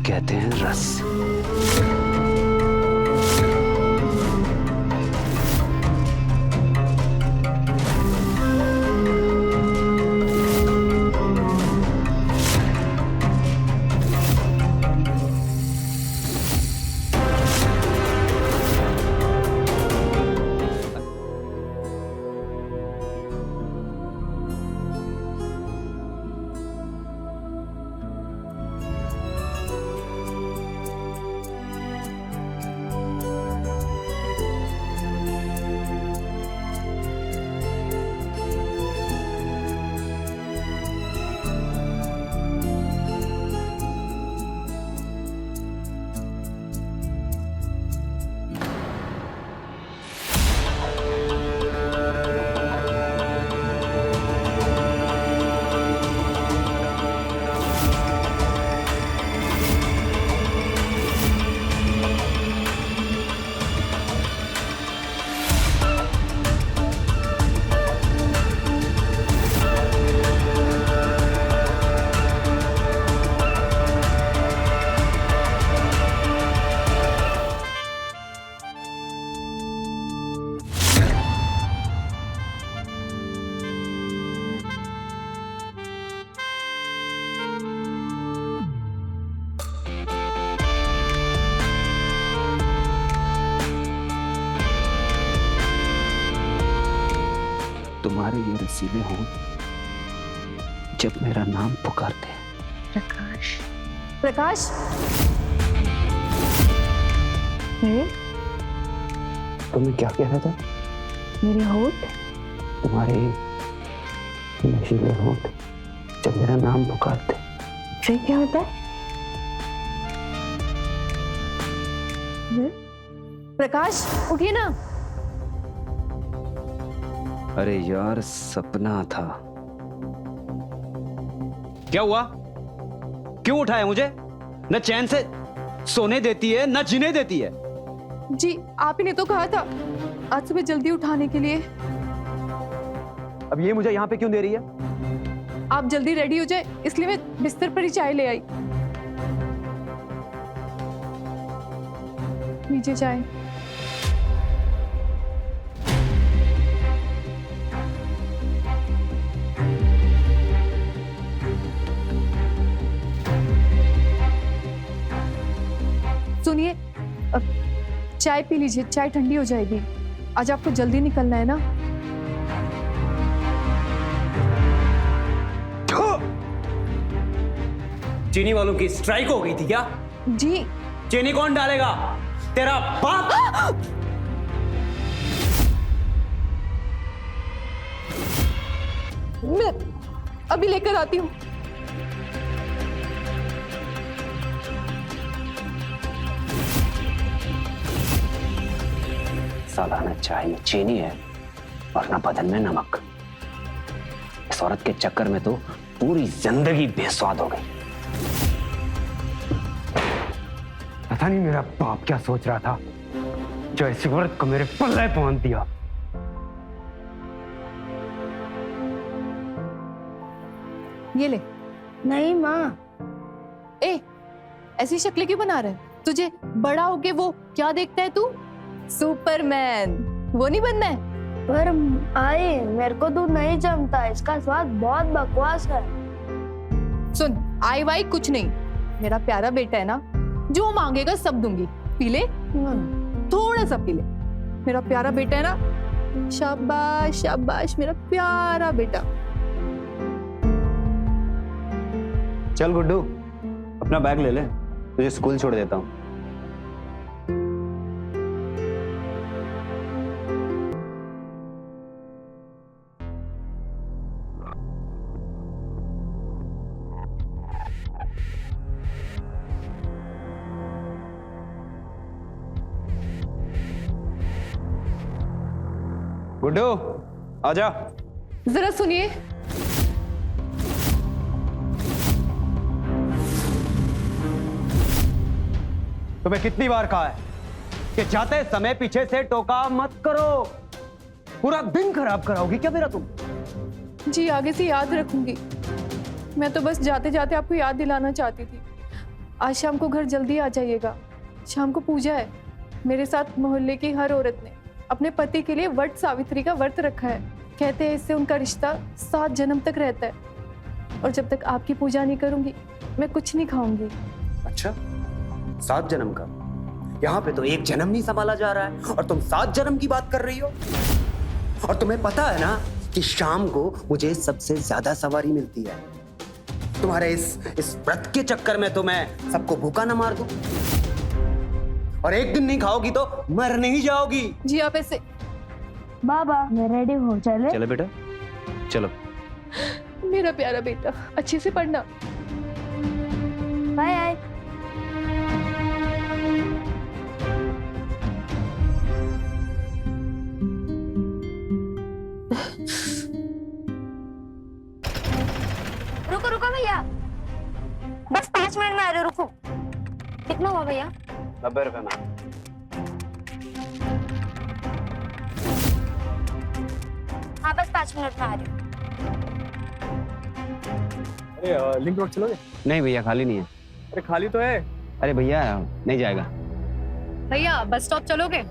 कहते हैं रस। तुम्हारे ये रसीले हों जब मेरा नाम पुकारते हैं। प्रकाश, प्रकाश। तुम्हें क्या कह रहा था? मेरे होठ, तुम्हारे नशीले होठ जब मेरा नाम पुकारते। फिर क्या होता है? प्रकाश उठिए ना। अरे यार सपना था। क्या हुआ? क्यों उठाया मुझे? न चैन से सोने देती है न जीने देती है। जी आप ही ने तो कहा था आज सुबह जल्दी उठाने के लिए। अब ये मुझे यहाँ पे क्यों दे रही है? आप जल्दी रेडी हो जाए इसलिए मैं बिस्तर पर ही चाय ले आई। लीजिए चाय। सुनिए अब चाय पी लीजिए, चाय ठंडी हो जाएगी। आज आपको जल्दी निकलना है ना? चीनी वालों की स्ट्राइक हो गई थी क्या? जी। चीनी कौन डालेगा? तेरा बाप। मैं अभी लेकर आती हूँ। साला न चाय में चीनी है और न बदन में नमक। इस औरत के चक्कर में तो पूरी जिंदगी बेस्वाद हो गई। पता नहीं मेरा बाप क्या सोच रहा था जो इस औरत को मेरे पल्ले पहुंच दिया। ये ले। नहीं माँ। ए, ऐसी शक्लें क्यों बना रहा है? तुझे बड़ा होके वो क्या देखता है तू? सुपरमैन। वो नहीं बनना है? पर आई मेरे को दूध नहीं जमता, इसका स्वाद बहुत बकवास है। सुन, आई वाई कुछ नहीं। मेरा प्यारा बेटा है ना, जो मांगेगा सब दूंगी। पी ले, थोड़ा सा पी ले। मेरा प्यारा बेटा है ना। शाबाश शाबाश मेरा प्यारा बेटा। चल गुड्डू अपना बैग ले ले, तुझे स्कूल छोड़ देता हूँ। गुड्डू आजा। जरा सुनिए। तुम्हें कितनी बार कहा है कि जाते समय पीछे से टोका मत करो, पूरा दिन खराब कराओगी क्या मेरा तुम? जी आगे से याद रखूंगी। मैं तो बस जाते जाते आपको याद दिलाना चाहती थी। आज शाम को घर जल्दी आ जाइएगा, शाम को पूजा है। मेरे साथ मोहल्ले की हर औरत ने अपने पति के लिए वट सावित्री का व्रत रखा है। कहते हैं इससे उनका रिश्ता 7 जन्म तक रहता है, और जब तक आपकी पूजा नहीं करूंगी मैं कुछ नहीं खाऊंगी। अच्छा, 7 जन्म का? यहाँ पे तो 1 जन्म नहीं संभाला जा रहा है और तुम 7 जन्म की बात कर रही हो। और तुम्हें पता है ना कि शाम को मुझे सबसे ज्यादा सवारी मिलती है। तुम्हारे इस व्रत के चक्कर में तो मैं सबको भूखा ना मार दूं। और एक दिन नहीं खाओगी तो मर नहीं जाओगी। जी आप ऐसे। बाबा मैं रेडी हूँ, चले? चलो बेटा, चलो। मेरा प्यारा बेटा, अच्छे से पढ़ना। Bye bye. रुको रुको भैया, बस 5 मिनट में आ रहे हो, रुको। कितना हुआ भैया? 90 रुपए में। हाँ बस 5 मिनट में आ रही हूँ। अरे लिंक रोड चलोगे? नहीं भैया, खाली नहीं है। अरे खाली तो है। अरे भैया नहीं जाएगा। भैया बस स्टॉप चलोगे?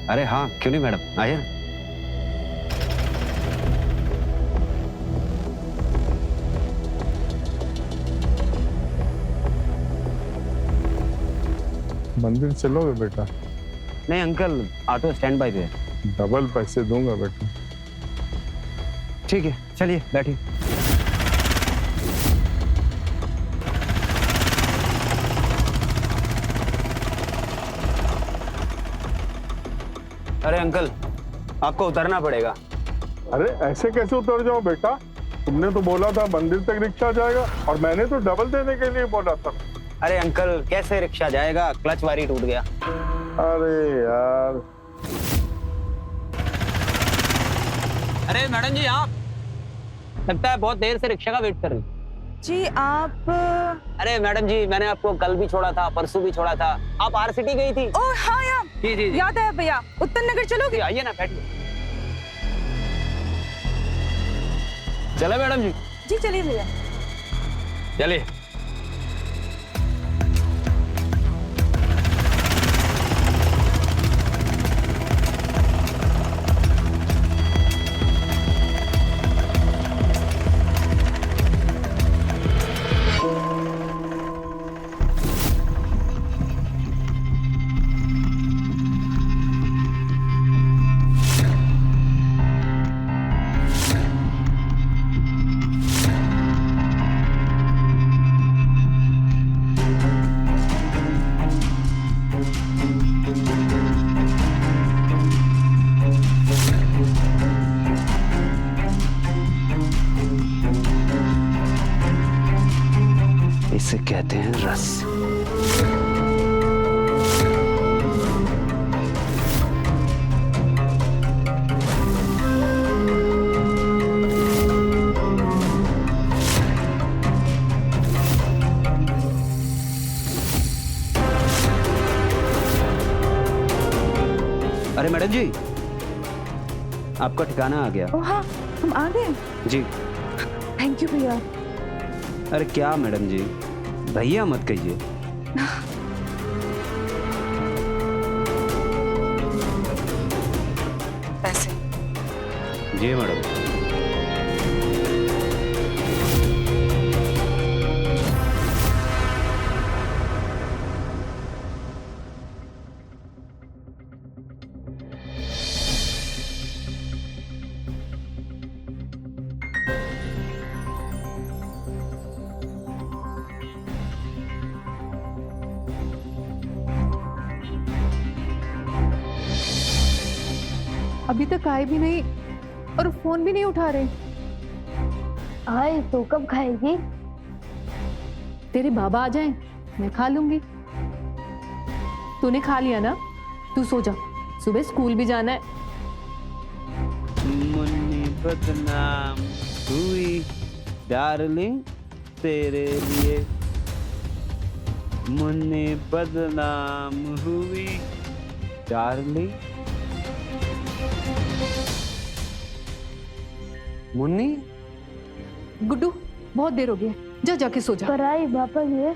अरे हाँ, क्यों नहीं मैडम, आइए ना। मंदिर चलोगे बेटा? नहीं अंकल, ऑटो स्टैंड बाय पे है। डबल पैसे दूंगा बेटा। ठीक है, चलिए बैठिए। अरे अंकल, आपको उतरना पड़ेगा। अरे ऐसे कैसे उतर जाओ बेटा? तुमने तो बोला था मंदिर तक रिक्शा जाएगा और मैंने तो डबल देने के लिए बोला था। अरे अंकल, कैसे रिक्शा जाएगा? क्लच वारी टूट गया। अरे यार। अरे मैडम जी, आप लगता है बहुत देर से रिक्शा का वेट कर रही। जी आप अरे मैडम जी, मैंने आपको कल भी छोड़ा था, परसों भी छोड़ा था। आप आर सिटी गई थी। ओ हाँ यार, जी जी जी। याद है भैया। उत्तर नगर चलोगे? जी, आइए ना, बैठिए। चले मैडम जी? जी चलिए भैया। चलिए। इसे कहते हैं रस। अरे मैडम जी, आपका ठिकाना आ गया। ओ हाँ, हम आ गए। जी। थैंक यू भैया। अरे क्या मैडम जी, भैया मत कहिए। पैसे? जी मैडम। अभी तक आए भी नहीं और फोन भी नहीं उठा रहे। आई तो कब खाएगी? तेरे बाबा आ जाएं, मैं खा लूंगी। तूने खा लिया ना? तू सो जा, सुबह स्कूल भी जाना है। मुन्नी बदनाम हुई डार्लिंग तेरे लिए, मुन्नी बदनाम हुई डार्लिंग। मुन्नी, गुड्डू बहुत देर हो गई है, जा जाके सो जा। पर आई वापस ये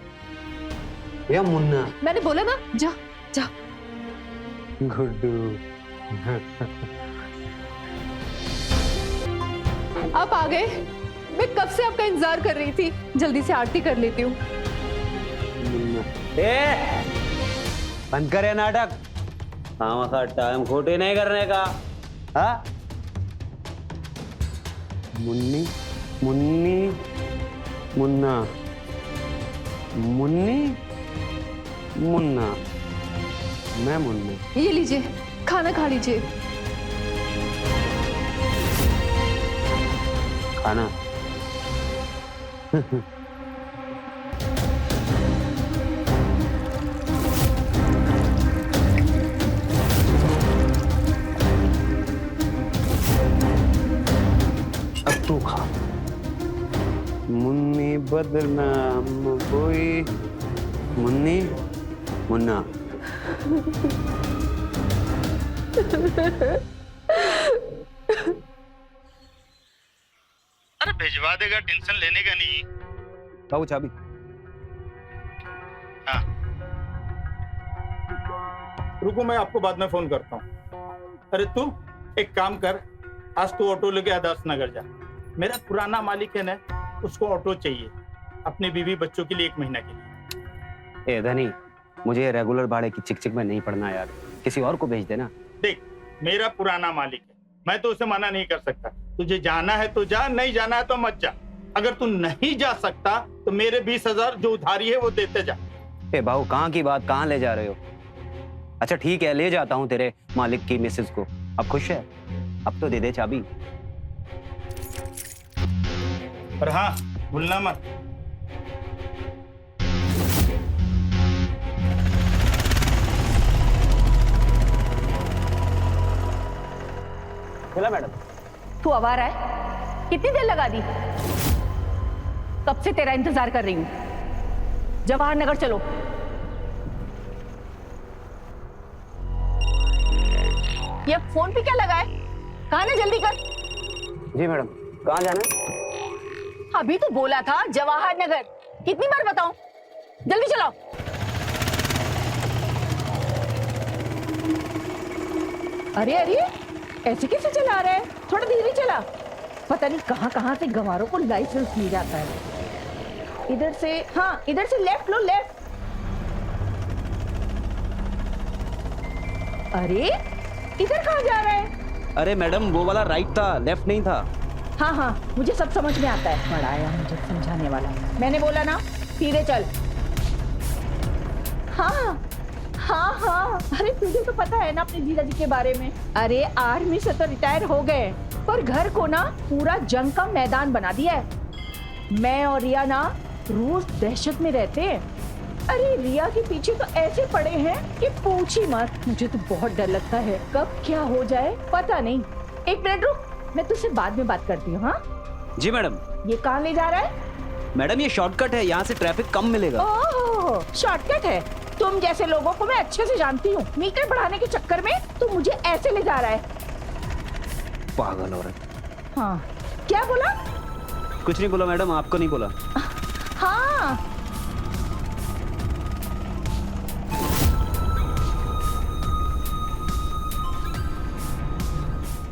या मुन्ना? मैंने बोला ना, जा जा। गुड्डू। आप आ गए। मैं कब से आपका इंतजार कर रही थी। जल्दी से आरती कर लेती हूँ। बंद करे नाटक। हाँ का टाइम खोटे नहीं करने का। हाँ मुन्नी, मुन्नी, मुन्ना, मुन्नी, मुन्ना, मैं मुन्ना। ये लीजिए, खाना खा लीजिए। खाना? अब तू खा। मुन्नी बदनाम हुई, मुन्नी, मुन्ना। अरे भिजवा देगा, टेंशन लेने का नहीं। बाबू चाबी। हाँ रुको, मैं आपको बाद में फोन करता हूँ। अरे तू एक काम कर, आज तू ऑटो लेके आदर्श नगर जा। मेरा पुराना मालिक है ना, उसको ऑटो चाहिए अपने बीवी बच्चों के लिए 1 महीना के लिए। ए धनी, मुझे रेगुलर भाड़े की चिक-चिक में नहीं पड़ना यार, किसी और को भेज देना। देख, मेरा पुराना मालिक है, मैं तो उसे मना नहीं कर सकता। तुझे जाना है तो जा, नहीं जाना है तो मत जा। अगर तू नहीं जा सकता तो मेरे 20,000 जो उधारी है वो देते जा। ए बाबू, कहाँ की बात कहाँ ले जा रहे हो? अच्छा ठीक है, ले जाता हूँ तेरे मालिक की मिसेस को। अब खुश है? अब तो दे दे चाबी। और हाँ, भूलना मत। बोला मैडम। तू आवारा है? कितनी देर लगा दी? कब से तेरा इंतजार कर रही हूँ। जवाहर नगर चलो। ये फोन पे क्या लगा है? कहाँ है, जल्दी कर। जी मैडम, कहाँ जाना है? अभी तो बोला था जवाहर नगर, कितनी बार बताऊं? जल्दी चलाओ। अरे अरे, ऐसे कैसे चला रहा है? थोड़ा धीरे चला। पता नहीं कहां से गंवारों को लाइसेंस मिल जाता है। इधर से, हाँ इधर से लेफ्ट लो, लेफ्ट। अरे इधर कहाँ जा रहा है? अरे मैडम, वो वाला राइट था, लेफ्ट नहीं था। हाँ हाँ, मुझे सब समझ में आता है। बड़ा आया मुझे समझाने वाला। मैंने बोला ना, सीधे चल। हाँ हाँ हाँ, अरे तुझे तो पता है ना अपने जीजा जी के बारे में। अरे आर्मी से तो रिटायर हो गए, पर घर को ना पूरा जंग का मैदान बना दिया है। मैं और रिया ना रोज दहशत में रहते हैं। अरे रिया के पीछे तो ऐसे पड़े हैं कि पूछ ही मत। मुझे तो बहुत डर लगता है, कब क्या हो जाए पता नहीं। 1 मिनट रुक, मैं तुझसे बाद में बात करती हूँ। हाँ जी मैडम। ये कहाँ ले जा रहा है? मैडम ये शॉर्टकट है, यहाँ से ट्रैफिक कम मिलेगा। ओह, शॉर्टकट है। तुम जैसे लोगों को मैं अच्छे से जानती हूँ। मीटर बढ़ाने के चक्कर में तू मुझे ऐसे ले जा रहा है। पागल औरत। हाँ, क्या बोला? कुछ नहीं बोला मैडम, आपको नहीं बोला। हाँ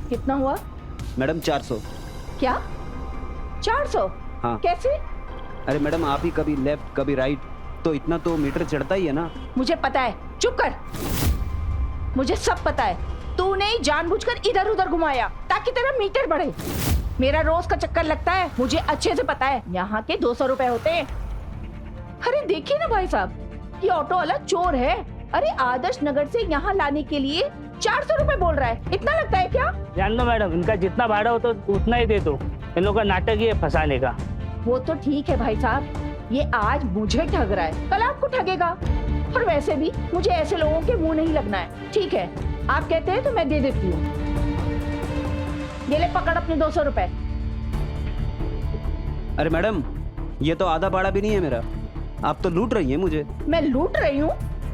कितना हुआ? मैडम 400। क्या 400? हाँ। कैसे? अरे मैडम, आप ही कभी लेफ्ट कभी राइट, तो इतना तो मीटर चढ़ता ही है ना। मुझे पता है, चुप कर। मुझे सब पता है। तूने ही जानबूझकर इधर उधर घुमाया ताकि तेरा मीटर बढ़े। मेरा रोज का चक्कर लगता है, मुझे अच्छे से पता है। यहाँ के 200 रुपए होते हैं। अरे देखिए ना भाई साहब, ये ऑटो वाला चोर है। अरे आदर्श नगर से यहाँ लाने के लिए 400 रुपए बोल रहा है। इतना लगता है क्या? जान लो मैडम, इनका जितना भाड़ा हो तो उतना ही दे दो। इन लोगों का नाटक ही है फंसाने का। वो तो ठीक है भाई साहब, ये आज मुझे ठग रहा है, कल आपको ठगेगा। और वैसे भी मुझे ऐसे लोगों के मुंह नहीं लगना है। ठीक है, आप कहते हैं तो मैं दे देती हूँ। ये ले पकड़ अपने 200 रुपए। अरे मैडम, ये तो आधा भाड़ा भी नहीं है मेरा। आप तो लूट रही हैं मुझे। मैं लूट रही हूँ?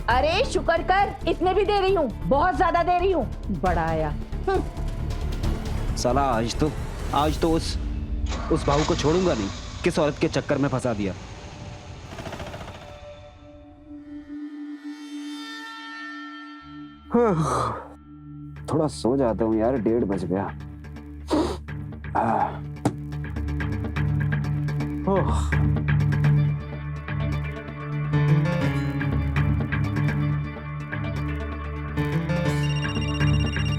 अरे शुक्र कर, इतने भी दे रही हूँ, बहुत ज्यादा दे रही हूँ। बड़ा आया। साला आज तो उस भाऊ को छोड़ूंगा नहीं, किस औरत के चक्कर में फंसा दिया। थोड़ा सो जाता हूँ यार, 1:30 बज गया।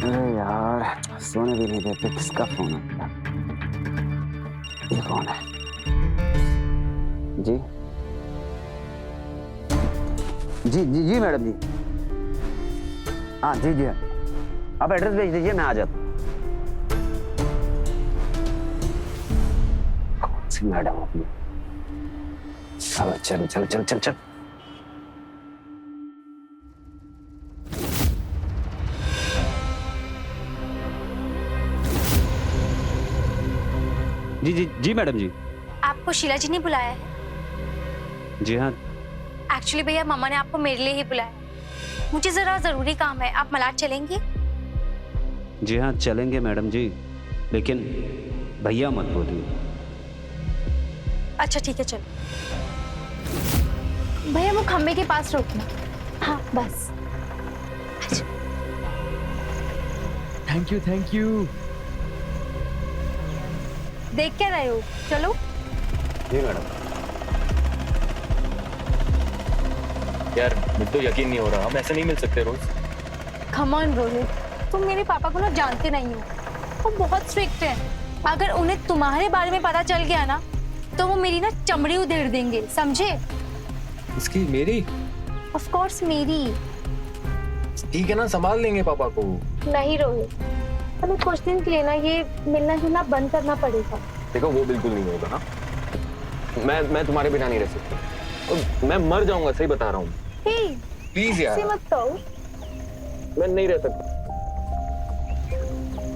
अरे यार सोने भी नहीं देते, किसका फोन है? ये कौन है? जी जी जी जी मैडम जी, हाँ जी जी, आप एड्रेस भेज दीजिए, मैं आ जाता हूँ। कौन सी मैडम अपनी? चलो चलो चलो चलो चलो चलो। जी जी जी मैडम जी। आपको शीला जी ने बुलाया है? जी हाँ। एक्चुअली भैया मम्मा ने आपको मेरे लिए ही बुलाया है। मुझे जरा जरूरी काम है, आप मलाड चलेंगे? जी हाँ चलेंगे मैडम जी, लेकिन भैया मत बोलिए। अच्छा ठीक है चलो। भैया वो खम्भे के पास रोकना। हाँ बस। Thank you. देख क्या रहे हो, चलो। जी मैडम। यार मुझे तो यकीन नहीं हो रहा, हम ऐसे नहीं मिल सकते रोज। कम ऑन रोहित, तुम मेरे पापा को ना जानते नहीं हो, वो बहुत स्ट्रिक्ट हैं। अगर उन्हें तुम्हारे बारे में पता चल गया ना तो वो मेरी ना चमड़ी उधेड़ देंगे, समझे? इसकी मेरी? ऑफ कोर्स मेरी। ठीक है ना, संभाल लेंगे पापा को। नहीं रोहित, हमें कुछ दिन के लिए ना ये मिलना जुलना बंद करना पड़ेगा। देखो वो बिल्कुल नहीं होगा ना, मैं तुम्हारे बिना नहीं रह सकती, मैं मर जाऊंगा, सही बता रहा हूँ। प्लीज यार, ऐसे मत कहो। मैं नहीं रह सकता।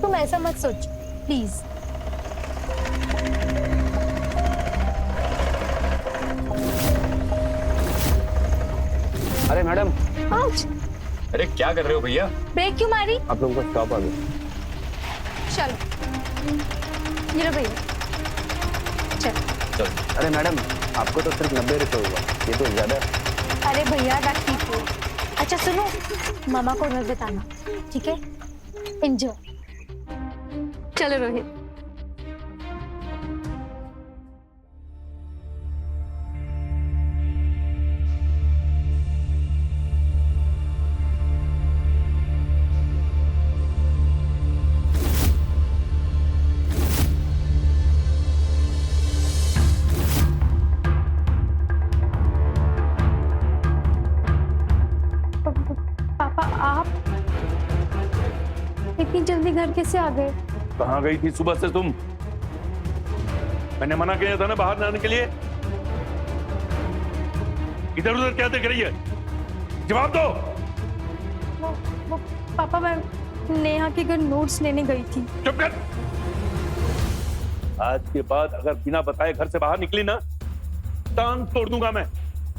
तुम ऐसा मत सोच प्लीज। अरे मैडम। आउच। अरे क्या कर रहे हो भैया? ब्रेक क्यों मारी? आप लोगों का स्टॉप आ गया। चलो ये लो भैया, चल। अरे मैडम आपको तो सिर्फ 90 रुपए हुआ, ये तो ज्यादा है। अरे भैया रख दीजिए। अच्छा सुनो, मामा को मत बताना, ठीक है? एंजॉय। चलो रोहित। पापा आप इतनी जल्दी घर कैसे आ गए? कहाँ गई थी सुबह से तुम? मैंने मना किया था ना बाहर जाने के लिए। इधर उधर क्या देख रही है? जवाब दो। वो पापा मैं नेहा के घर नोट्स लेने गई थी। चुप कर। आज के बाद अगर बिना बताए घर से बाहर निकली ना, टांग तोड़ दूंगा मैं,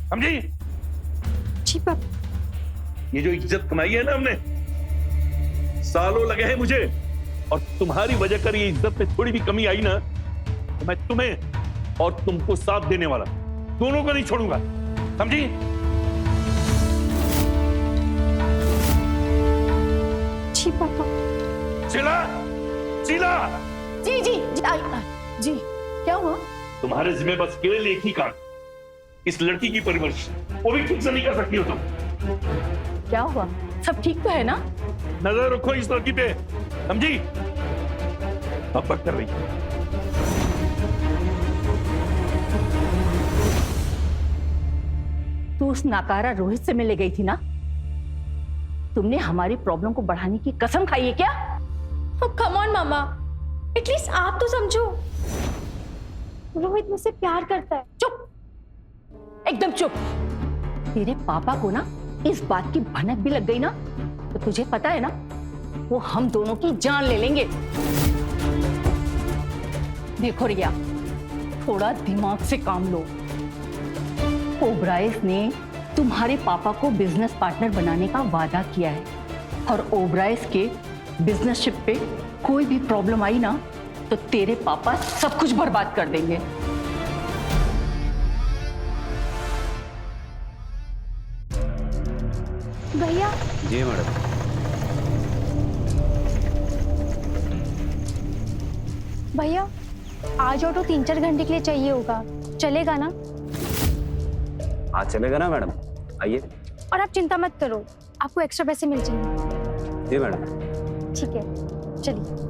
समझी? जी पापा। ये जो इज्जत कमाई है ना हमने, सालों लगे हैं मुझे, और तुम्हारी वजह कर ये इज्जत में थोड़ी भी कमी आई ना तो मैं तुम्हें और तुमको साथ देने वाला दोनों को नहीं छोड़ूंगा, समझी? जी पापा। शीला, शीला। जी जी जी क्या हुआ? तुम्हारे जिम्मे बस केवल एक ही काम, इस लड़की की परवरिश, वो भी ठीक से नहीं कर सकती हो तुम। क्या हुआ? सब ठीक तो है ना? नजर रखो इस लड़की पे, समझी? अब बात कर रही है। तू उस नाकारा रोहित से मिलने गई थी ना? तुमने हमारी प्रॉब्लम को बढ़ाने की कसम खाई है क्या? कम ऑन मामा, एटलीस्ट आप तो समझो, रोहित मुझसे प्यार करता है। चुप, एकदम चुप। तेरे पापा को ना इस बात की भनक भी लग गई ना तो तुझे पता है ना, वो हम दोनों की जान ले लेंगे। देखो रिया, थोड़ा दिमाग से काम लो। ओबराइस ने तुम्हारे पापा को बिजनेस पार्टनर बनाने का वादा किया है, और ओबराइस के बिजनेसशिप पे कोई भी प्रॉब्लम आई ना तो तेरे पापा सब कुछ बर्बाद कर देंगे। भैया। जी मैडम। भैया आज ऑटो 3-4 घंटे के लिए चाहिए होगा, चलेगा ना? आज चलेगा ना मैडम, आइए। और आप चिंता मत करो, आपको एक्स्ट्रा पैसे मिल जाएंगे। जी मैडम। ठीक है, चलिए।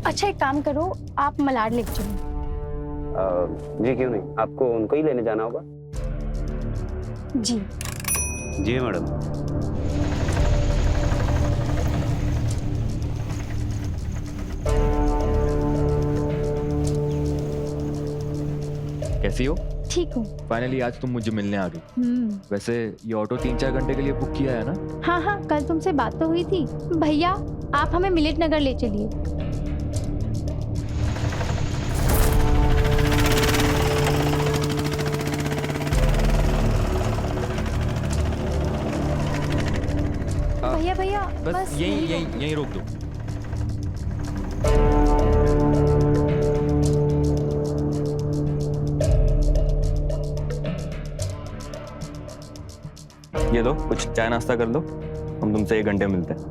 अच्छा एक काम करो, आप मलाड लेके चलो। जी क्यों नहीं, आपको उनको ही लेने जाना होगा। जी जी मैडम। कैसी हो? ठीक हूँ। फाइनली आज तुम मुझे मिलने आ गई। वैसे ये ऑटो 3-4 घंटे के लिए बुक किया है ना? हाँ हाँ, कल तुमसे बात तो हुई थी। भैया आप हमें मिलिट नगर ले चलिए। भैया भैया बस यहीं रोक दो। ये लो, कुछ चाय नाश्ता कर लो, हम तुमसे 1 घंटे मिलते हैं।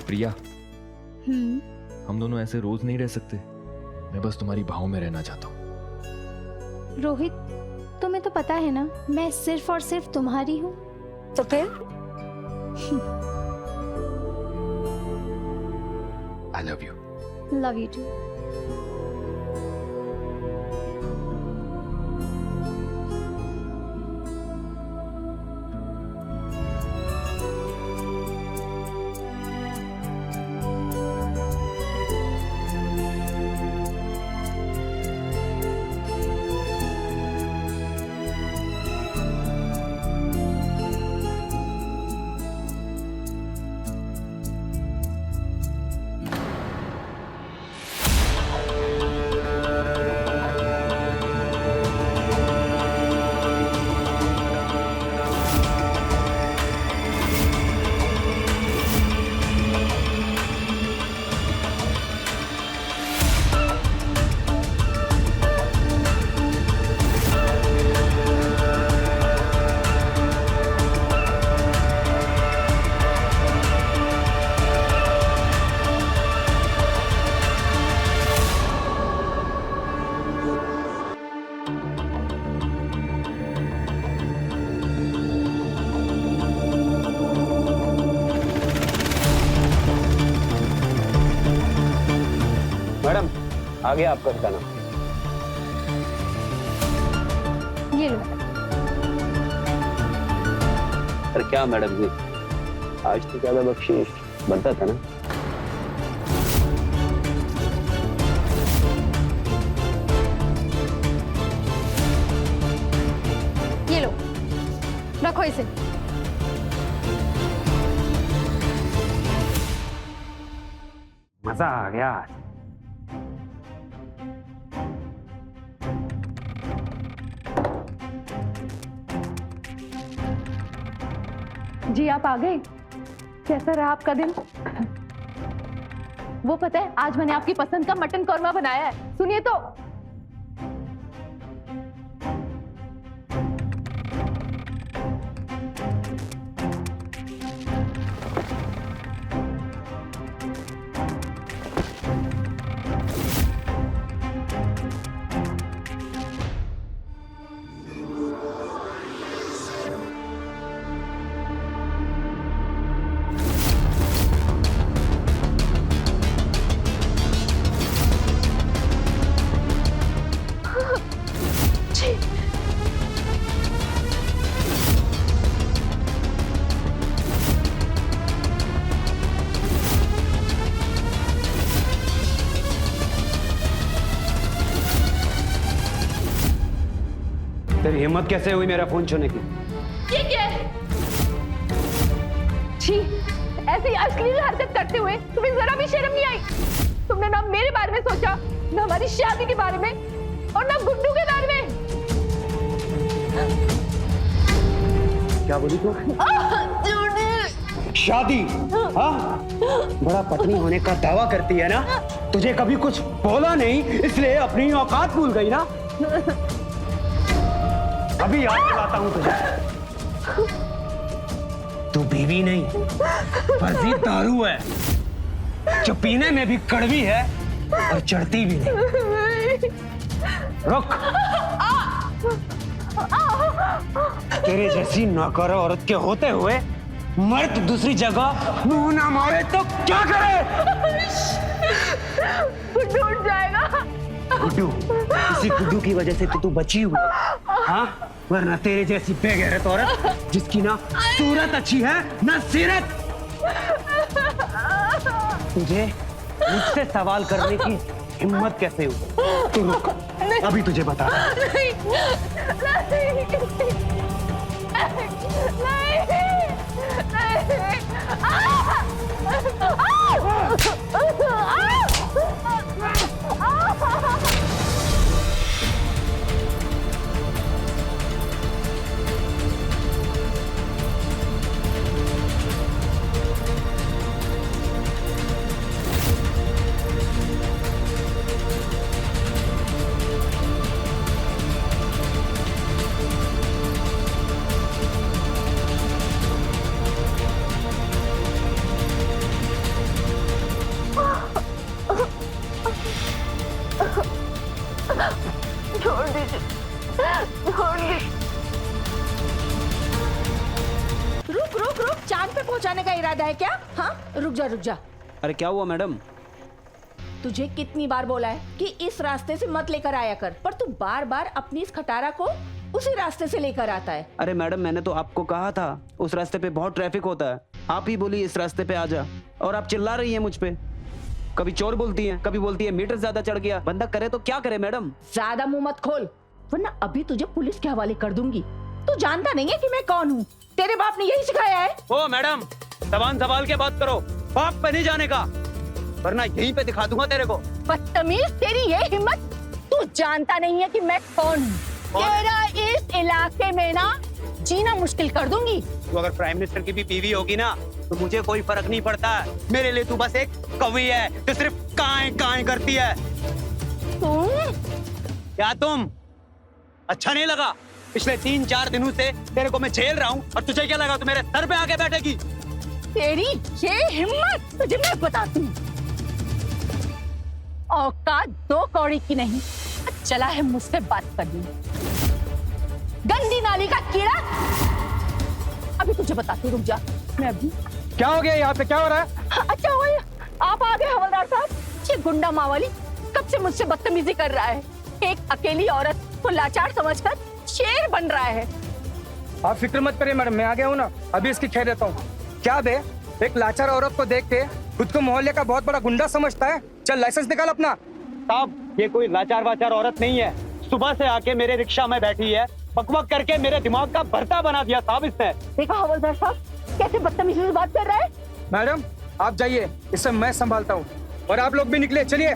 प्रिया, हम दोनों ऐसे रोज नहीं रह सकते। मैं बस तुम्हारी बाहों में रहना चाहता हूँ। रोहित, तुम्हें तो पता है ना, मैं सिर्फ और सिर्फ तुम्हारी हूँ। तो फिर I love you. Love you too. Madam आ गया आपका खाना। ये लो। अरे क्या मैडम जी, आज तो ज्यादा बख्शीश बनता था ना। ये लो, रखो इसे। मजा आ गया। जी आप आ गए। कैसा रहा आपका दिन? वो पता है, आज मैंने आपकी पसंद का मटन कौरमा बनाया है, सुनिए तो। तेरी हिम्मत कैसे हुई मेरा फोन छूने की? ये क्या है? छी, ऐसी अश्लील हरकत करते हुए तुम्हें जरा भी शर्म नहीं आई? तुमने ना मेरे बारे में सोचा, ना हमारी शादी के बारे में, और ना गुड्डू के बारे में। क्या बोली तू? शादी? हाँ? बड़ा पत्नी होने का दावा करती है ना? तुझे कभी कुछ बोला नहीं, इसलिए अपनी औकात भूल गई ना? अभी याद दिलाता हूं तुझे। तू बीवी नहीं, फर्जी दारू है जो पीने में भी कड़वी है और चढ़ती भी नहीं। रुक। तेरे जैसी नौकरा औरत के होते हुए मर्द दूसरी जगह मुंह ना मारे तो क्या करे? गुड्डू उठ जाएगा। गुड्डू, इसी गुड्डू की वजह से तो तू बची हुई है, हाँ? वरना तेरे जैसी बेगैरत औरत जिसकी ना सूरत अच्छी है ना सीरत, तुझे मुझसे सवाल करने की हिम्मत कैसे हुई? तू रुक, अभी तुझे बता रहा हूं। नहीं, नहीं, छोड़ दीजिए, छोड़ दीजिए। रुक रुक रुक, चांद पे पहुंचाने का इरादा है क्या? हाँ, रुक जा रुक जा। अरे क्या हुआ मैडम? तुझे कितनी बार बोला है कि इस रास्ते से मत लेकर आया कर, पर तू बार बार अपनी इस खटारा को उसी रास्ते से लेकर आता है। अरे मैडम, मैंने तो आपको कहा था उस रास्ते पे बहुत ट्रैफिक होता है, आप ही बोली इस रास्ते पे आ जा, और आप चिल्ला रही हैं मुझ पे। कभी चोर बोलती हैं, कभी बोलती है मीटर ज्यादा चढ़ गया। बंदा करे तो क्या करे मैडम? ज्यादा मुंह मत खोल, वरना अभी तुझे पुलिस के हवाले कर दूंगी। तू जानता नहीं है कि मैं कौन हूँ? तेरे बाप ने यही सिखाया है। ओ मैडम, जबान संभाल के बात करो, बाप पे नहीं जाने का, वरना यहीं पे दिखा दूंगा तेरे को। बदतमीज, तेरी ये हिम्मत! तू जानता नहीं है कि मैं कौन हूँ? तेरा इस इलाके में ना जीना मुश्किल कर दूंगी। तू अगर प्राइम मिनिस्टर की भी बीवी होगी ना तो मुझे कोई फर्क नहीं पड़ता। मेरे लिए तू बस एक कवि है जो सिर्फ काएं काएं करती है। तुम? क्या तुम? अच्छा नहीं लगा? पिछले 3-4 दिनों से तेरे को मैं झेल रहा हूँ और तुझे क्या लगा तू मेरे सर पे आके बैठेगी? तेरी ये हिम्मत तुझे मैं बताती हूँ। औकात 2 कौड़ी की नहीं, चला है मुझसे बात करनी। गंदी नाली का कीड़ा, अभी तुझे बताती, रुक जा। मैं अभी क्या हो गया यहाँ पे? क्या हो रहा है? अच्छा हो गया, आप आ गए हवलदार साहब। ये गुंडा मावाली कब से मुझसे बदतमीजी कर रहा है। एक अकेली औरत को लाचार समझकर शेर बन रहा है। आप फिक्र मत करिए मैडम, मैं आ गया हूँ ना, अभी इसकी खैर देता हूँ। क्या बे, एक लाचार औरत को देख के खुद को मोहल्ले का बहुत बड़ा गुंडा समझता है? चल लाइसेंस निकाल अपना। साहब, ये कोई लाचार वाचार औरत नहीं है। सुबह से आके मेरे रिक्शा में बैठी है, बकबक करके मेरे दिमाग का भरता बना दिया साहब इसने। देखा हवलदार साहब कैसे बदतमीजी से बात कर रहा है। मैडम आप जाइए, इसे मैं संभालता हूँ, और आप लोग भी निकले, चलिए।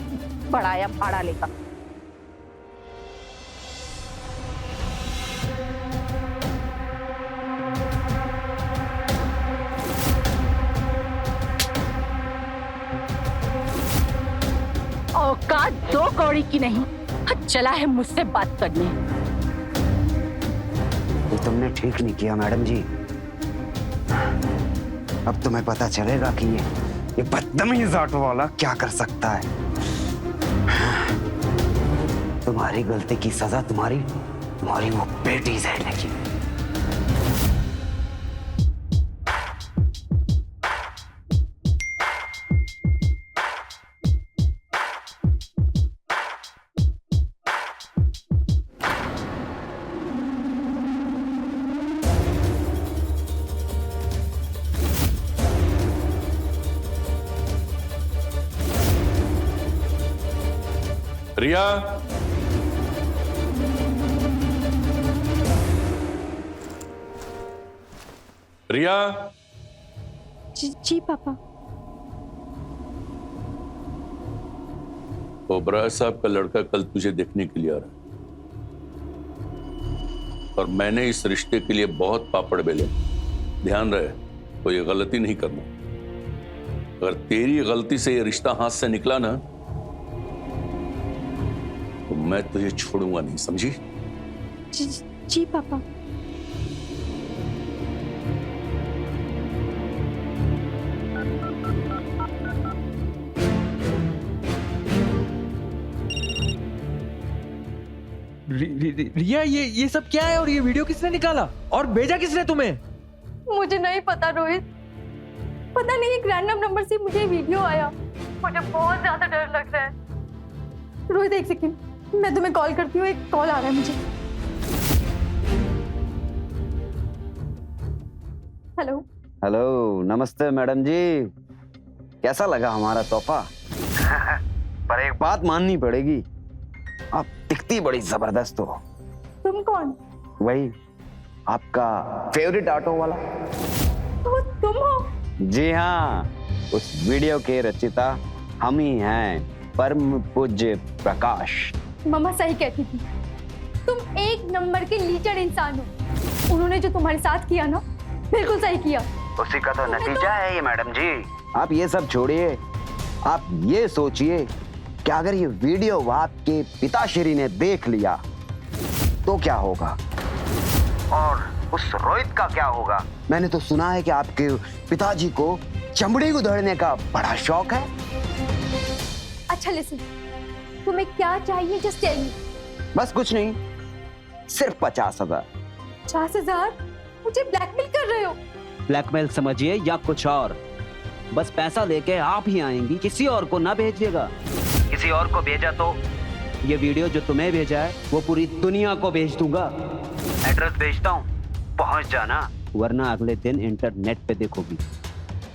बढ़ाया भाड़ा लेकर। औकात 2 कौड़ी की नहीं, चला है मुझसे बात करने। ये तुमने ठीक नहीं किया मैडम जी। अब तुम्हें पता चलेगा कि ये बदतमीज ऑटो वाला क्या कर सकता है। तुम्हारी गलती की सजा तुम्हारी वो बेटी झेलेगी। रिया, रिया। जी पापा। ओबराय साहब का लड़का कल तुझे देखने के लिए आ रहा है, और मैंने इस रिश्ते के लिए बहुत पापड़ बेले। ध्यान रहे, कोई गलती नहीं करना। अगर तेरी गलती से ये रिश्ता हाथ से निकला ना तो मैं तुझे छोड़ूंगा नहीं, समझी? जी पापा। रिया, ये सब क्या है और ये वीडियो किसने निकाला और भेजा किसने तुम्हें? मुझे नहीं पता रोहित, पता नहीं एक रैंडम नंबर से मुझे वीडियो आया। मुझे बहुत ज्यादा डर लग रहा है। रोहित एक सेकंड, मैं तुम्हें कॉल करती हूँ, एक कॉल आ रहा है मुझे। हेलो। हेलो, नमस्ते मैडम जी। कैसा लगा हमारा तोहफा? पर एक बात माननी पड़ेगी, आप दिखती बड़ी जबरदस्त हो। तुम कौन? वही आपका फेवरेट ऑटो वाला। तो तुम हो? जी हाँ, उस वीडियो के रचिता हम ही हैं, परम पूज्य प्रकाश। मम्मा सही कहती थी, तुम एक नंबर के लीचर इंसान हो। उन्होंने जो तुम्हारे साथ किया ना, बिल्कुल सही किया। उसी का तो नतीजा है ये मैडम जी। आप ये सब छोड़िए, आप ये सोचिए कि अगर ये वीडियो आपके पिताश्री ने देख लिया तो क्या होगा, और उस रोहित का क्या होगा। मैंने तो सुना है कि आपके पिताजी को चमड़ी उधेड़ने का बड़ा शौक है। अच्छा लिसन, तुम्हें क्या चाहिए, जस्ट टेल मी। बस कुछ नहीं, सिर्फ 50,000। 50,000? मुझे ब्लैकमेल कर रहे हो? ब्लैकमेल समझिए या कुछ और, बस पैसा लेके आप ही आएंगी, किसी और को ना भेजिएगा। किसी और को भेजा तो ये वीडियो जो तुम्हें भेजा है वो पूरी दुनिया को भेज दूंगा। एड्रेस भेजता हूँ, पहुंच जाना, वरना अगले दिन इंटरनेट पे देखोगी।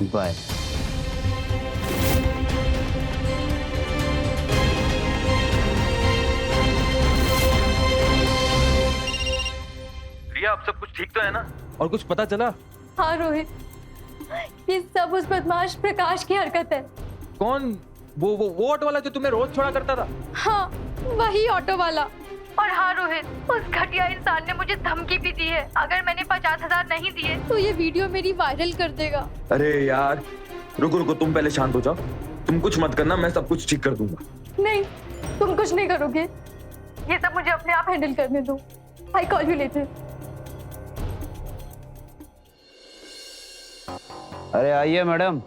बाय। रिया, अब सब कुछ ठीक तो है ना? और कुछ पता चला? हाँ रोहित, ये सब उस बदमाश प्रकाश की हरकत है। कौन? वो ऑटो वाला जो तुम्हें रोज छोड़ा करता था? हाँ, वही ऑटो वाला। और हाँ रोहित, उस घटिया इंसान ने मुझे धमकी भी दी है, अगर मैंने 50,000 नहीं दिए तो ये वीडियो मेरी वायरल कर देगा। अरे यार, रुको रुको, तुम पहले शांत हो जाओ। तुम कुछ मत करना, मैं सब कुछ ठीक कर दूंगा। नहीं, तुम कुछ नहीं करोगे, ये सब मुझे अपने आप हैंडल करने दो। I call you later. अरे आइए मैडम,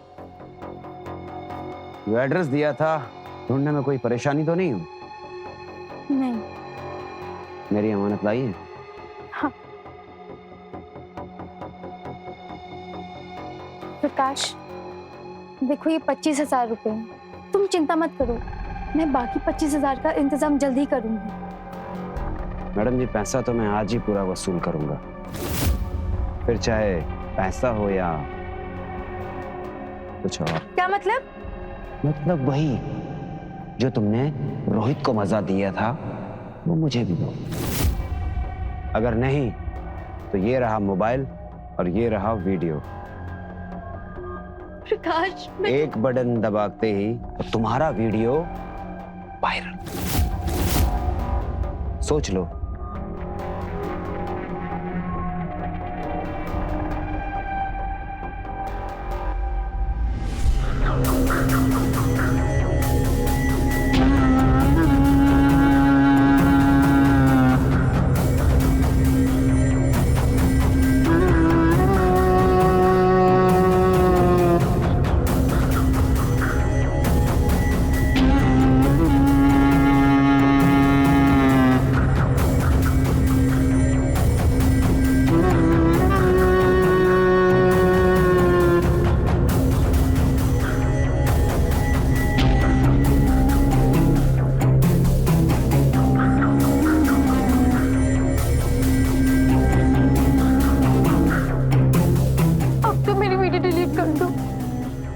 जो एड्रेस दिया था ढूंढने में कोई परेशानी तो नहीं हो? नहीं। मेरी अमानत लाई है? हाँ। प्रकाश, देखो ये 25,000 रुपए हैं। तुम चिंता मत करो, मैं बाकी 25,000 का इंतजाम जल्दी करूंगी। मैडम जी, पैसा तो मैं आज ही पूरा वसूल करूंगा, फिर चाहे पैसा हो या कुछ और। क्या मतलब? मतलब वही जो तुमने रोहित को मजा दिया था वो मुझे भी दो। अगर नहीं तो ये रहा मोबाइल और ये रहा वीडियो। प्रकाश, एक बटन दबाते ही तो तुम्हारा वीडियो वायरल। सोच लो।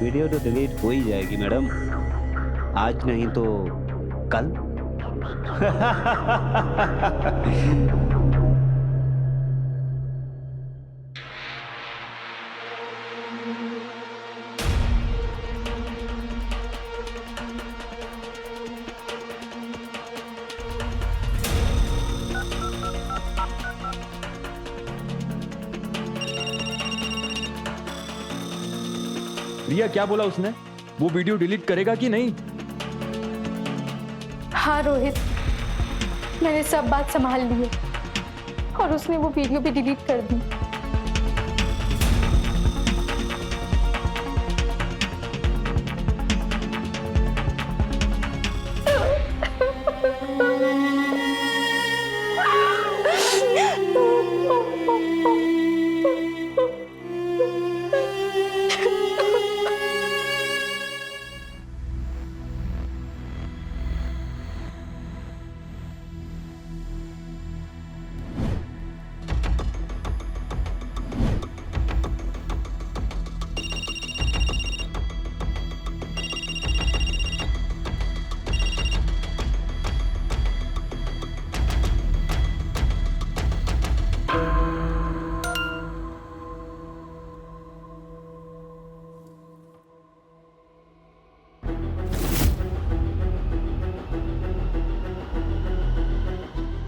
वीडियो तो डिलीट हो ही जाएगी मैडम, आज नहीं तो कल। रिया, क्या बोला उसने? वो वीडियो डिलीट करेगा कि नहीं? हाँ रोहित, मैंने सब बात संभाल ली है और उसने वो वीडियो भी डिलीट कर दी।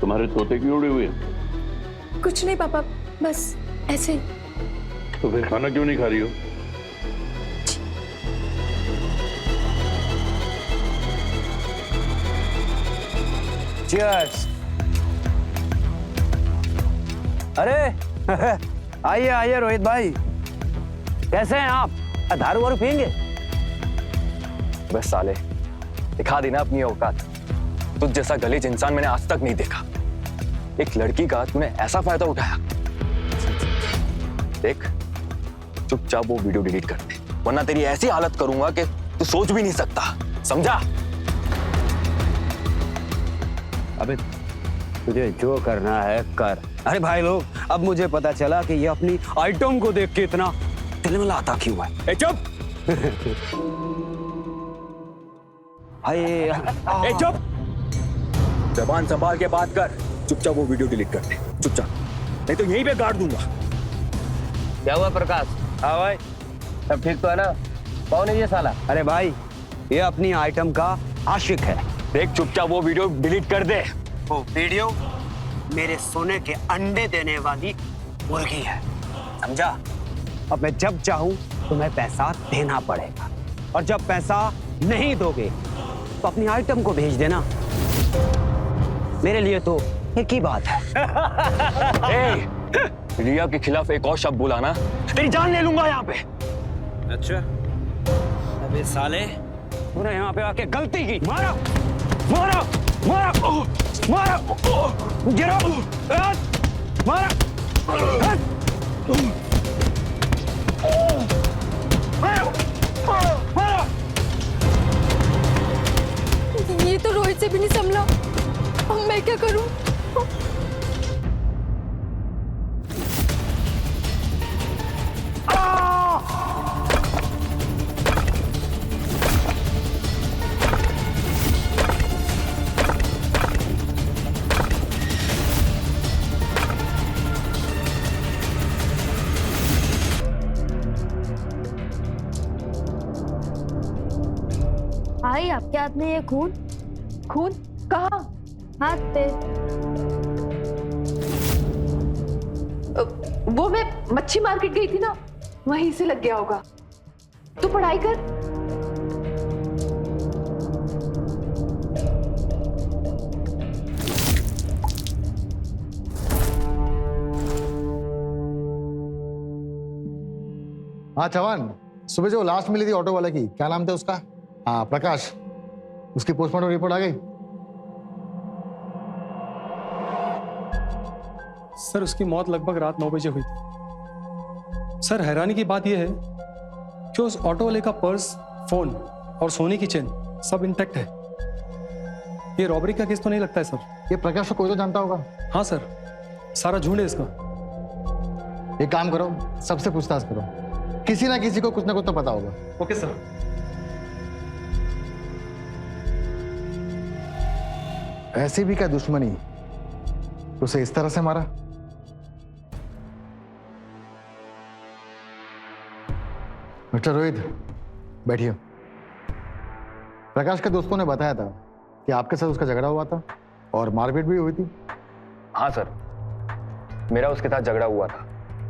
तुम्हारे तोते क्यों उड़े हुए? कुछ नहीं पापा, बस ऐसे। तो फिर खाना क्यों नहीं खा रही हो? Cheers! अरे आइए आइए रोहित भाई, कैसे हैं आप? दारू वारू पियेंगे? बस साले, दिखा दी ना अपनी औकात। तुझ जैसा गलीज इंसान मैंने आज तक नहीं देखा। एक लड़की का तूने ऐसा फायदा उठाया। देख, चुपचाप वो वीडियो डिलीट कर दे, वरना तेरी ऐसी हालत करूंगा कि तू सोच भी नहीं सकता, समझा? अबे तुझे जो करना है कर। अरे भाई लोग, अब मुझे पता चला कि ये अपनी आइटम को देख के इतना तिलमिलाता क्यों है। ए चुप! ए चुप! जबान संभाल के बात कर। चुपचाप वो वीडियो डिलीट कर दे, चुपचाप, नहीं तो यहीं पे गाड़ दूंगा। क्या हुआ प्रकाश? हाँ भाई, सब ठीक तो है ना? कौन है ये साला? अरे भाई, ये अपनी आइटम का आशिक है। देख, चुपचाप वो वीडियो डिलीट कर दे। वो वीडियो मेरे सोने के अंडे देने वाली मुर्गी है, समझा? अब मैं जब चाहूं तुम्हें पैसा देना पड़ेगा, और जब पैसा नहीं दोगे तो अपनी आइटम को भेज देना। मेरे लिए तो एक ही बात है। रिया के खिलाफ एक और शब्द बोला ना, तेरी जान ले लूंगा यहाँ पे। अच्छा, अबे साले, तूने यहाँ पे आके गलती की। मारा मारा मारा मारा, गिरो, मारा, ये तो रोहित से भी नहीं संभला। अब मैं क्या करूं? भाई आपके हाथ में ये खून? खून कहाँ? हाथ पे। वो मैं मच्छी मार्केट गई थी ना, वहीं से लग गया होगा। तू पढ़ाई कर। हाँ चौहान, सुबह जो लास्ट मिली थी ऑटो वाले की, क्या नाम था उसका? हाँ प्रकाश, उसकी पोस्टमार्टम रिपोर्ट आ गई? सर उसकी मौत लगभग रात 9 बजे हुई थी। सर हैरानी की बात यह है कि उस ऑटो वाले का पर्स, फोन और सोने की चेन सब इंटैक्ट है। ये रॉबरी का केस तो नहीं लगता है सर। ये प्रकाश को कोई तो जानता होगा। हाँ सर, सारा झूठ है इसका। एक काम करो, सबसे पूछताछ करो, किसी ना किसी को कुछ ना कुछ तो पता होगा। Okay sir. ऐसी भी क्या दुश्मनी, उसे इस तरह से मारा? मिस्टर रोहित, बैठिए। प्रकाश के दोस्तों ने बताया था कि आपके साथ उसका झगड़ा हुआ था और मारपीट भी हुई थी। हाँ सर, मेरा उसके साथ झगड़ा हुआ था।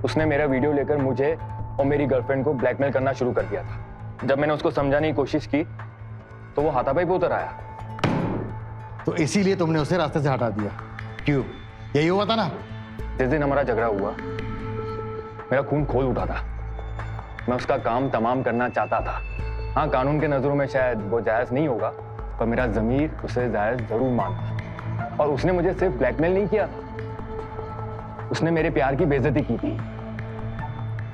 उसने मेरा वीडियो लेकर मुझे और मेरी गर्लफ्रेंड को ब्लैकमेल करना शुरू कर दिया था। जब मैंने उसको समझाने की कोशिश की तो वो हाथापाई पे उतर आया। तो इसीलिए तुमने उसे रास्ते से हटा दिया, क्यों? यही हुआ था ना? जिस दिन हमारा झगड़ा हुआ मेरा खून खोल उठा था। मैं उसका काम तमाम करना चाहता था। हाँ, कानून के नजरों में शायद वो जायज नहीं होगा, पर मेरा जमीर उसे जायज जरूर मानता। और उसने मुझे सिर्फ ब्लैकमेल नहीं किया, उसने मेरे प्यार की बेइज्जती की थी,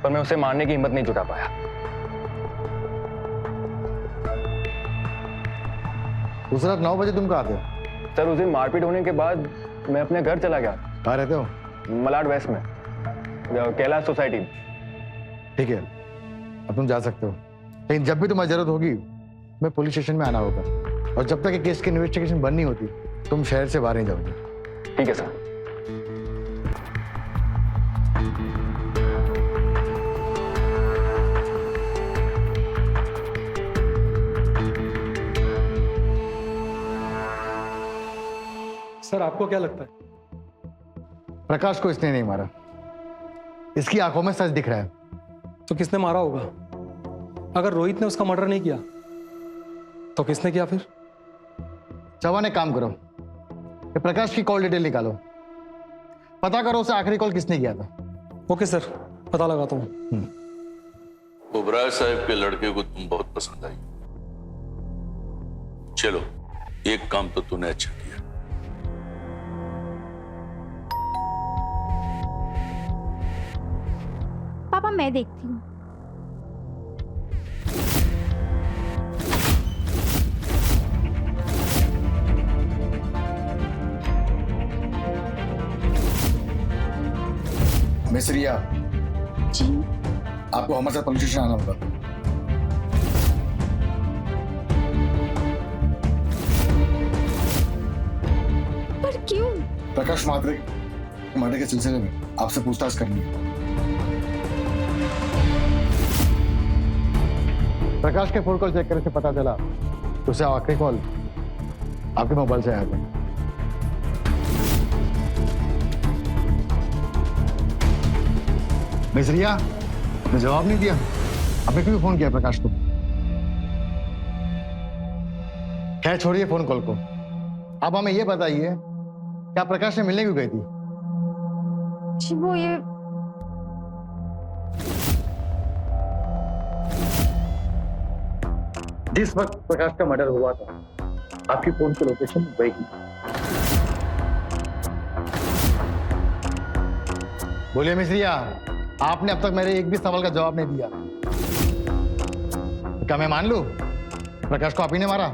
पर मैं उसे मारने की हिम्मत नहीं जुटा पाया। उस रात 9 बजे तुम कहाँ थे? सर, उस दिन मारपीट होने के बाद मैं अपने घर चला गया। कहाँ रहते हो? मलाड वेस्ट में, कैलाश सोसाइटी। ठीक है, अब तुम जा सकते हो, लेकिन जब भी तुम्हारी जरूरत होगी मैं पुलिस स्टेशन में आना होगा। और जब तक ये केस की इन्वेस्टिगेशन बंद नहीं होती तुम शहर से बाहर नहीं जाओगे। ठीक है सर। सर, आपको क्या लगता है? प्रकाश को इसने नहीं मारा, इसकी आंखों में सच दिख रहा है। तो किसने मारा होगा? अगर रोहित ने उसका मर्डर नहीं किया तो किसने किया फिर? चौहान, एक काम करो, ये प्रकाश की कॉल डिटेल निकालो, पता करो उसे आखिरी कॉल किसने किया था। ओके सर, पता लगाता हूँ। ओबराय साहब के लड़के को तुम बहुत पसंद आई। चलो, एक काम तो तूने अच्छा किया। पापा, मैं देखती हूँ। मिस रिया जी? आपको हमारे साथ पुलिस स्टेशन आना होगा। पर क्यों? प्रकाश मात्रे मर्डर के सिलसिले में आपसे पूछताछ करनी है। प्रकाश के फोन कॉल चेक करने से पता चला कि उसे आखिरी कॉल आपके मोबाइल से आया था। मिस रिया, आपने जवाब नहीं दिया, आपने क्यों फोन किया प्रकाश को? खैर छोड़िए फोन कॉल को, अब हमें यह बताइए क्या प्रकाश ने मिलने क्यों गई थी? जी, वो ये जिस वक्त प्रकाश का मर्डर हुआ था आपकी फोन की लोकेशन वही थी। बोलिए मिस रिया, आपने अब तक मेरे एक भी सवाल का जवाब नहीं दिया। क्या मैं मान लूं प्रकाश को आप ही ने मारा?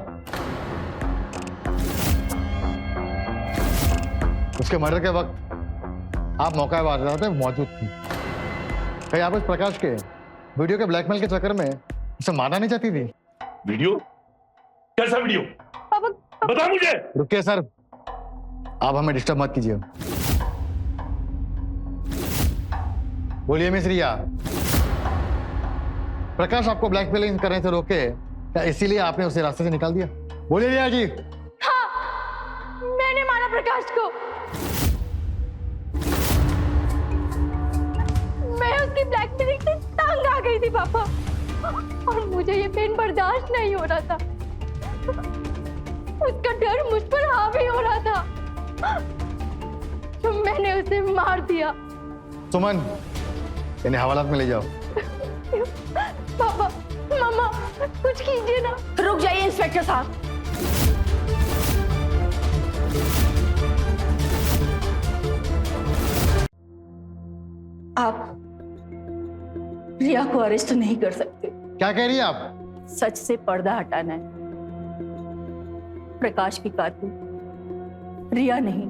उसके मर्डर के वक्त आप मौका वारदात में मौजूद थी। कहीं आप उस प्रकाश के वीडियो के ब्लैकमेल के चक्कर में उसे मारना नहीं चाहती थी? वीडियो? कैसा वीडियो? पापा, बता मुझे। रुकिए सर, आप हमें डिस्टर्ब मत कीजिए। बोलिए मिस रिया, प्रकाश आपको ब्लैकमेलिंग करने से रोके क्या इसीलिए आपने उसे रास्ते से निकाल दिया? बोलिए रिया जी। हाँ, मैंने मारा प्रकाश को। मैं उसकी ब्लैकमेलिंग से तंग आ गई थी पापा, और मुझे ये पेन बर्दाश्त नहीं हो रहा था। उसका डर मुझ पर हावी हो रहा था, तो मैंने उसे मार दिया। सुमन, इन्हें हवालात में ले जाओ। पापा, मम्मा, कुछ कीजिए ना। रुक जाइए इंस्पेक्टर साहब। आप रिया को अरेस्ट नहीं कर सकते। क्या कह रही है आप? सच से पर्दा हटाना है। प्रकाश की कातिल रिया नहीं,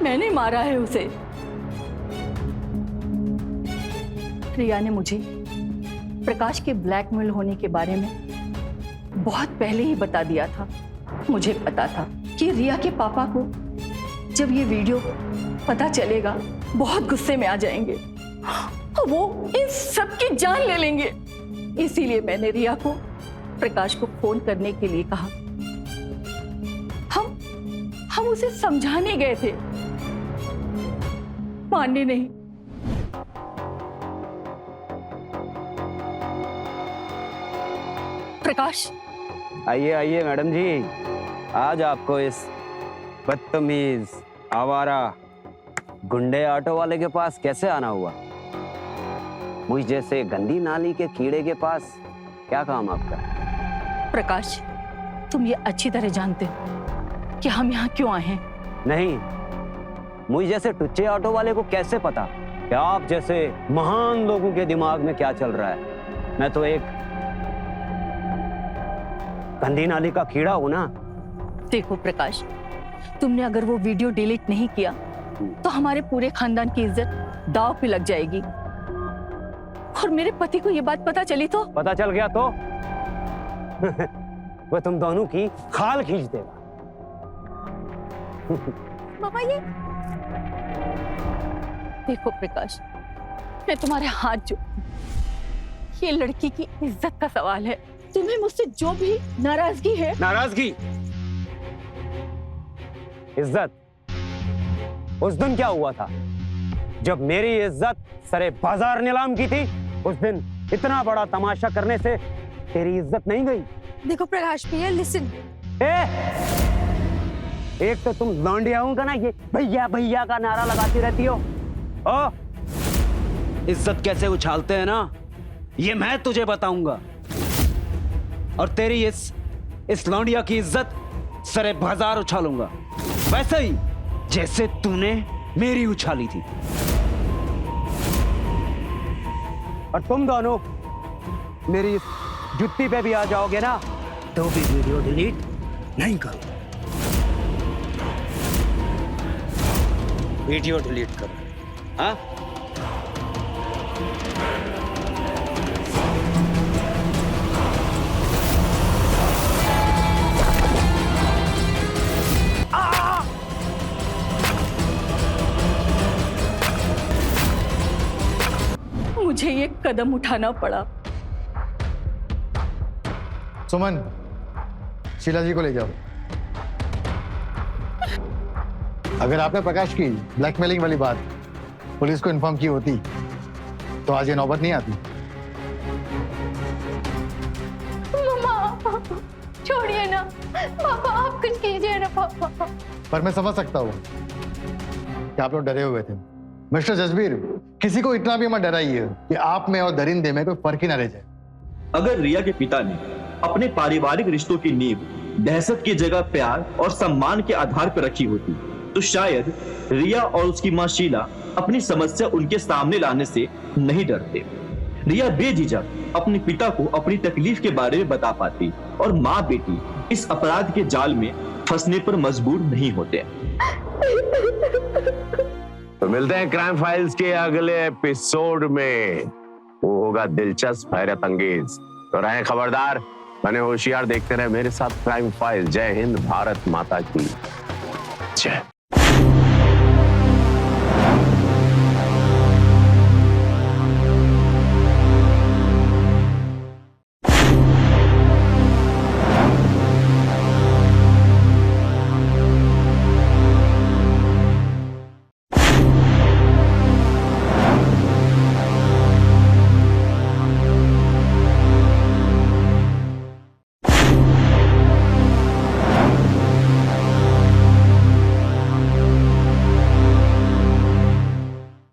मैंने मारा है उसे। रिया ने मुझे प्रकाश के ब्लैकमेल होने के बारे में बहुत पहले ही बता दिया था। मुझे पता था कि रिया के पापा को जब ये वीडियो पता चलेगा बहुत गुस्से में आ जाएंगे, वो इन सब की जान ले लेंगे। इसीलिए मैंने रिया को प्रकाश को फोन करने के लिए कहा। हम उसे समझाने गए थे, मानने नहीं। प्रकाश, आइए आइए मैडम जी, आज आपको इस बदतमीज, आवारा, गुंडे ऑटो वाले के पास कैसे आना हुआ? मुझ जैसे गंदी नाली के कीड़े के पास क्या काम आपका? प्रकाश, तुम ये अच्छी तरह जानते हो कि हम यहाँ क्यों आए हैं। नहीं, मुझ जैसे टुच्चे ऑटो वाले को कैसे पता कि आप जैसे महान लोगों के दिमाग में क्या चल रहा है? मैं तो एक गंदी नाली का कीड़ा हूं ना। देखो प्रकाश, तुमने अगर वो वीडियो डिलीट नहीं किया तो हमारे पूरे खानदान की इज्जत दांव पे लग जाएगी, और मेरे पति को ये बात पता चली तो? पता चल गया तो वह तुम दोनों की खाल खींच देगा। पापा ये देखो प्रकाश, मैं तुम्हारे हाथ जोड़ती हूं। ये लड़की की इज्जत का सवाल है। तुम्हें मुझसे जो भी नाराजगी है। नाराजगी, इज्जत, उस दिन क्या हुआ था जब मेरी इज्जत सरे बाजार नीलाम की थी? उस दिन इतना बड़ा तमाशा करने से तेरी इज्जत नहीं गई? देखो प्रकाश भैया, लिसन। एक तो तुम लौंडियाओं का ना ये भैया भैया का नारा लगाती रहती हो। ओ, इज्जत कैसे उछालते हैं ना, ये मैं तुझे बताऊंगा। और तेरी इस लौंडिया की इज्जत सरे बाजार उछालूंगा, वैसे ही जैसे तूने मेरी उछाली थी। और तुम दोनों मेरी जुत्ती पे भी आ जाओगे ना तो भी वीडियो डिलीट नहीं करो। वीडियो डिलीट करो, हाँ? मुझे ये कदम उठाना पड़ा। सुमन, शीला जी को ले जाओ। अगर आपने प्रकाश की ब्लैकमेलिंग वाली बात पुलिस को इन्फॉर्म की होती तो आज ये नौबत नहीं आती। मम्मा, छोड़िए ना पापा, आप कुछ कीजिए ना पापा। पर मैं समझ सकता हूँ कि आप लोग डरे हुए थे। मिस्टर जसबीर, किसी को इतना भी मत डराइए कि आप में और दरिंदे में कोई फर्क ही ना रह जाए। अगर रिया के पिता ने अपने पारिवारिक रिश्तों की नींव दहशत की जगह प्यार और सम्मान के आधार पर रखी होती तो शायद रिया और उसकी मां शीला अपनी समस्या उनके सामने लाने से नहीं डरते। रिया बेझिझक अपने पिता को अपनी तकलीफ के बारे में बता पाती और माँ बेटी इस अपराध के जाल में फंसने पर मजबूर नहीं होते। तो मिलते हैं क्राइम फाइल्स के अगले एपिसोड में। वो होगा दिलचस्प, हैरत अंगेज। तो रहे खबरदार, बने होशियार, देखते रहे मेरे साथ क्राइम फाइल। जय हिंद, भारत माता की जय।